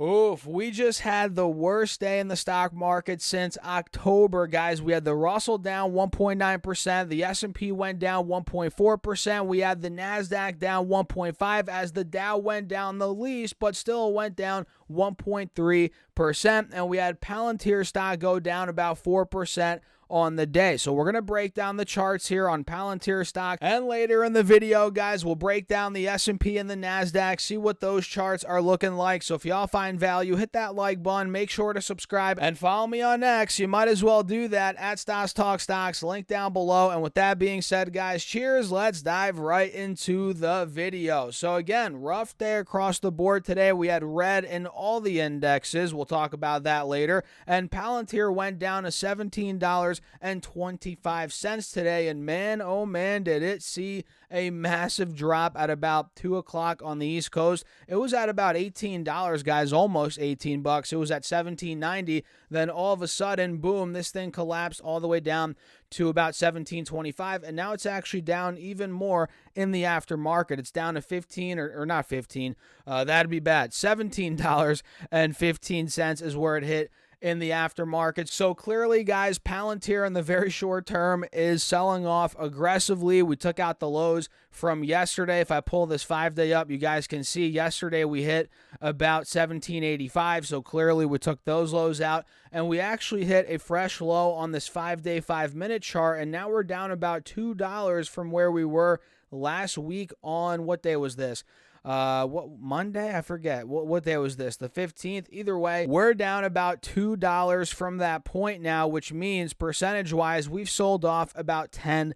Oof, we just had the worst day in the stock market since October, guys. We had the Russell down 1.9%, the S&P went down 1.4%, we had the Nasdaq down 1.5 as the Dow went down the least, but still went down 1.3%, and we had Palantir stock go down about 4% on the day. So we're going to break down the charts here on Palantir stock, and later in the video, guys, we'll break down the S&P and the Nasdaq, see what those charts are looking like. So if y'all find value, hit that like button, make sure to subscribe, and follow me on X. You might as well do that at Stocks Talk Stocks, link down below. And with that being said, guys, cheers. Let's dive right into the video. So again, rough day across the board today. We had red in all the indexes. We'll talk about that later. And Palantir went down to $17.25 today, and man, oh man, did it see a massive drop at about 2 o'clock on the East Coast. It was at about $18, guys, almost 18 bucks. It was at $17.90. Then all of a sudden, boom, this thing collapsed all the way down to about $17.25, and now it's actually down even more in the aftermarket. It's down to 15 or not 15. That'd be bad. $17.15 is where it hit in the aftermarket. So clearly, guys, Palantir in the very short term is selling off aggressively. We took out the lows from yesterday. If I pull this 5-day up, you guys can see yesterday we hit about 1785. So clearly we took those lows out, and we actually hit a fresh low on this 5-day 5-minute chart, and now we're down about $2 from where we were last week on, what day was this? What Monday? I forget. What day was this? The 15th? Either way, we're down about $2 from that point now, which means percentage-wise, we've sold off about 10%.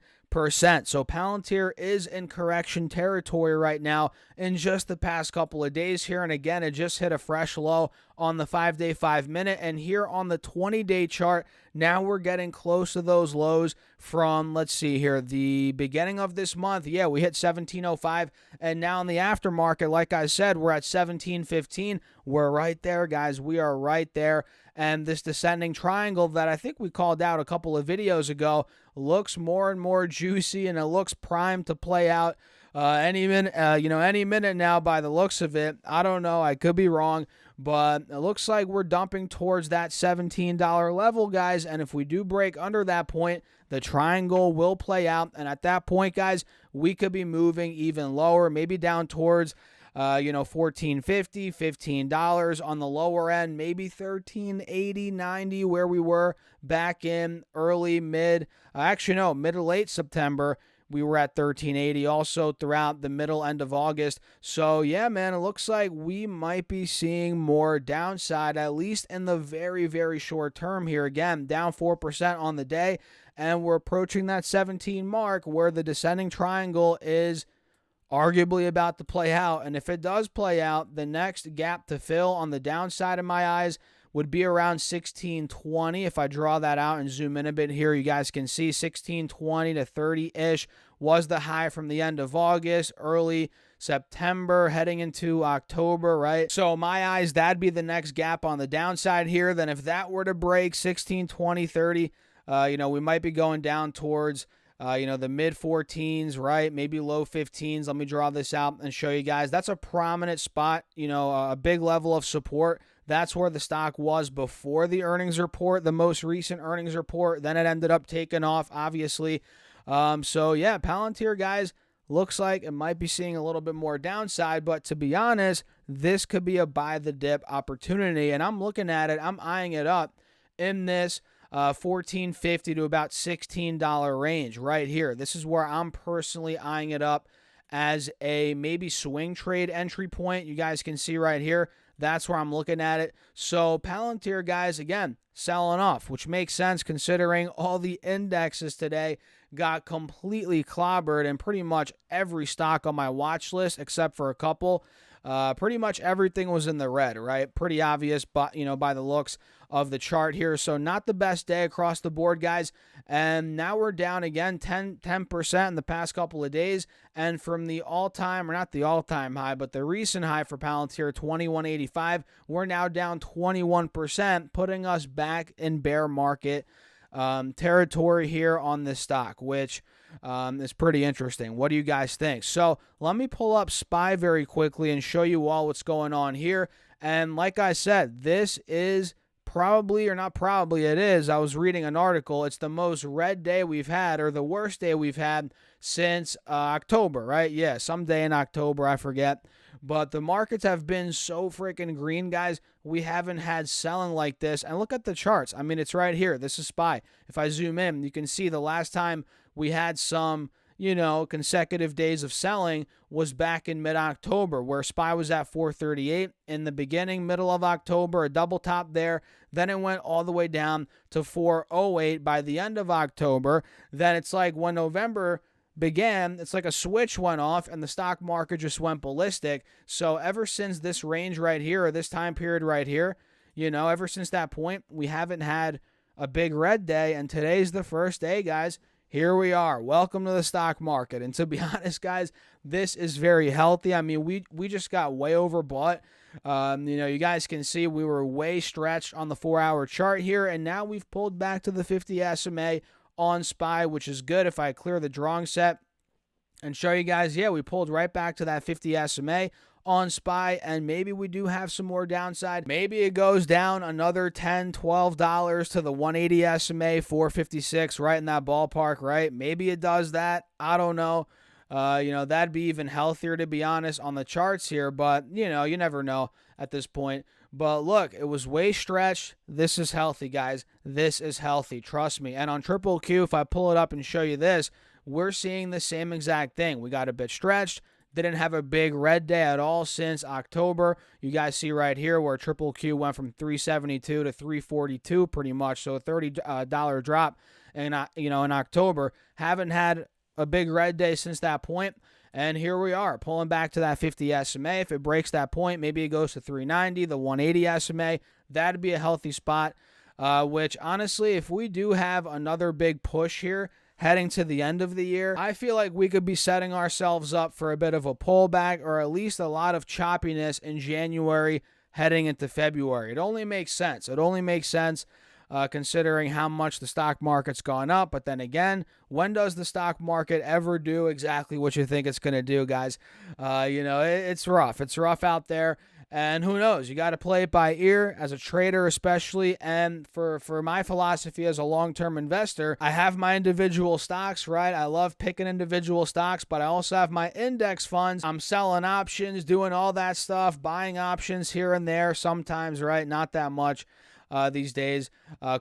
So Palantir is in correction territory right now in just the past couple of days here. And again, it just hit a fresh low on the 5-day 5-minute. And here on the 20-day chart, now we're getting close to those lows from, let's see here, the beginning of this month. Yeah, we hit 1705. And now in the aftermarket, like I said, we're at 1715. We're right there, guys. We are right there. And this descending triangle that I think we called out a couple of videos ago looks more and more juicy, and it looks primed to play out any minute now by the looks of it. I don't know. I could be wrong, but it looks like we're dumping towards that $17 level, guys. And if we do break under that point, the triangle will play out. And at that point, guys, we could be moving even lower, maybe down towards $14.50, $15 on the lower end, maybe $13.80, $90 where we were back in mid to late September. We were at $13.80 also throughout the middle end of August. So yeah, man, it looks like we might be seeing more downside, at least in the very, very short term here. Again, down 4% on the day, and we're approaching that 17 mark where the descending triangle is arguably about to play out. And if it does play out, the next gap to fill on the downside in my eyes would be around 1620. If I draw that out and zoom in a bit here, you guys can see 1620 to 30-ish was the high from the end of August, early September, heading into October, right? So my eyes, that'd be the next gap on the downside here. Then if that were to break 1620, 30, we might be going down towards the mid 14s, right? Maybe low 15s. Let me draw this out and show you guys. That's a prominent spot, a big level of support. That's where the stock was before the earnings report, the most recent earnings report. Then it ended up taking off, obviously. So yeah, Palantir, guys, looks like it might be seeing a little bit more downside, but to be honest, this could be a buy the dip opportunity. And I'm looking at it, I'm eyeing it up in this $14.50 to about $16 range right here. This is where I'm personally eyeing it up as a maybe swing trade entry point. You guys can see right here. That's where I'm looking at it. So Palantir, guys, again, selling off, which makes sense considering all the indexes today got completely clobbered, and pretty much every stock on my watch list, except for a couple, pretty much everything was in the red, right? Pretty obvious, but by the looks of the chart here. So not the best day across the board, guys. And now we're down again 10% in the past couple of days. And from the all-time, or not the all-time high, but the recent high for Palantir, 2185, we're now down 21%, putting us back in bear market territory here on this stock, which is pretty interesting. What do you guys think? So let me pull up SPY very quickly and show you all what's going on here. And like I said, this is probably, or not probably, it is. I was reading an article. It's the most red day we've had, or the worst day we've had since October, right? Yeah, someday in October, I forget. But the markets have been so freaking green, guys. We haven't had selling like this. And look at the charts. I mean, it's right here. This is SPY. If I zoom in, you can see the last time we had some, consecutive days of selling was back in mid-October, where SPY was at 438 in the beginning, middle of October, a double top there. Then it went all the way down to 408 by the end of October. Then it's like when November began, it's like a switch went off and the stock market just went ballistic. So ever since this range right here, or this time period right here, ever since that point, we haven't had a big red day. And today's the first day, guys. Here we are. Welcome to the stock market. And to be honest, guys, this is very healthy. I mean, we just got way overbought. You guys can see we were way stretched on the 4-hour chart here, and now we've pulled back to the 50 SMA on SPY, which is good. If I clear the drawing set and show you guys, yeah, we pulled right back to that 50 SMA on SPY, and maybe we do have some more downside. Maybe it goes down another $10, $12 to the 180 SMA, 456, right in that ballpark, right? Maybe it does that. I don't know. That'd be even healthier, to be honest, on the charts here, but, you never know at this point. But look, it was way stretched. This is healthy, guys. This is healthy. Trust me. And on Triple Q, if I pull it up and show you this, we're seeing the same exact thing. We got a bit stretched. Didn't have a big red day at all since October. You guys see right here where Triple Q went from 372 to 342 pretty much. So a $30 drop in October. Haven't had a big red day since that point. And here we are, pulling back to that 50 SMA. If it breaks that point, maybe it goes to 390, the 180 SMA. That'd be a healthy spot, which honestly, if we do have another big push here heading to the end of the year, I feel like we could be setting ourselves up for a bit of a pullback, or at least a lot of choppiness in January heading into February. It only makes sense. Considering how much the stock market's gone up. But then again, when does the stock market ever do exactly what you think it's going to do, guys? It's rough. It's rough out there. And who knows? You got to play it by ear as a trader especially. And for my philosophy as a long-term investor, I have my individual stocks, right? I love picking individual stocks, but I also have my index funds. I'm selling options, doing all that stuff, buying options here and there sometimes, right? Not that much. These days,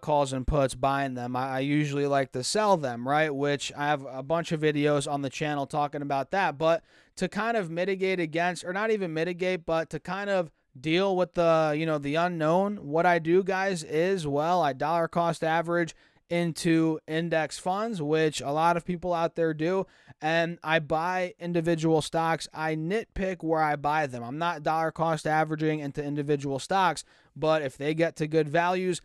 calls and puts, buying them. I usually like to sell them, right? Which I have a bunch of videos on the channel talking about that. But to kind of mitigate against, or not even mitigate, but to kind of deal with the unknown, what I do, guys, is, well, I dollar cost average into index funds, which a lot of people out there do, and I buy individual stocks. I nitpick where I buy them. I'm not dollar cost averaging into individual stocks, but if they get to good values,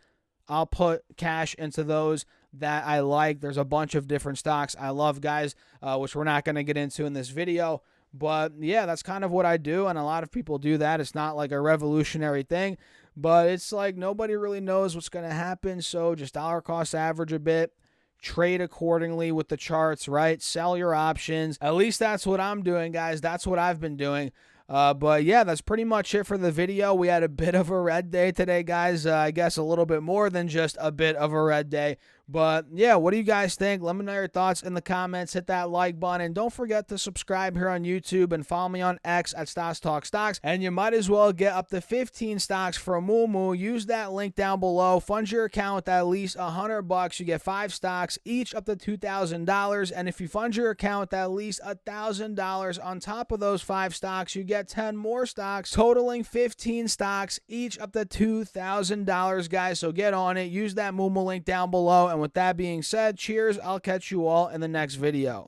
I'll put cash into those that I like. There's a bunch of different stocks I love, guys, which we're not going to get into in this video. But yeah, that's kind of what I do, and a lot of people do that. It's not like a revolutionary thing, but it's like nobody really knows what's going to happen, so just dollar cost average a bit, trade accordingly with the charts, right? Sell your options. At least that's what I'm doing, guys. That's what I've been doing. But yeah, that's pretty much it for the video. We had a bit of a red day today, guys. I guess a little bit more than just a bit of a red day. But yeah, what do you guys think? Let me know your thoughts in the comments. Hit that like button. And don't forget to subscribe here on YouTube and follow me on X at Stocks Talk Stocks. And you might as well get up to 15 stocks for Moomoo. Use that link down below. Fund your account with at least $100. You get 5 stocks, each up to $2,000. And if you fund your account with at least $1,000 on top of those 5 stocks, you get 10 more stocks, totaling 15 stocks, each up to $2,000, guys. So get on it. Use that Moomoo link down below. And with that being said, cheers. I'll catch you all in the next video.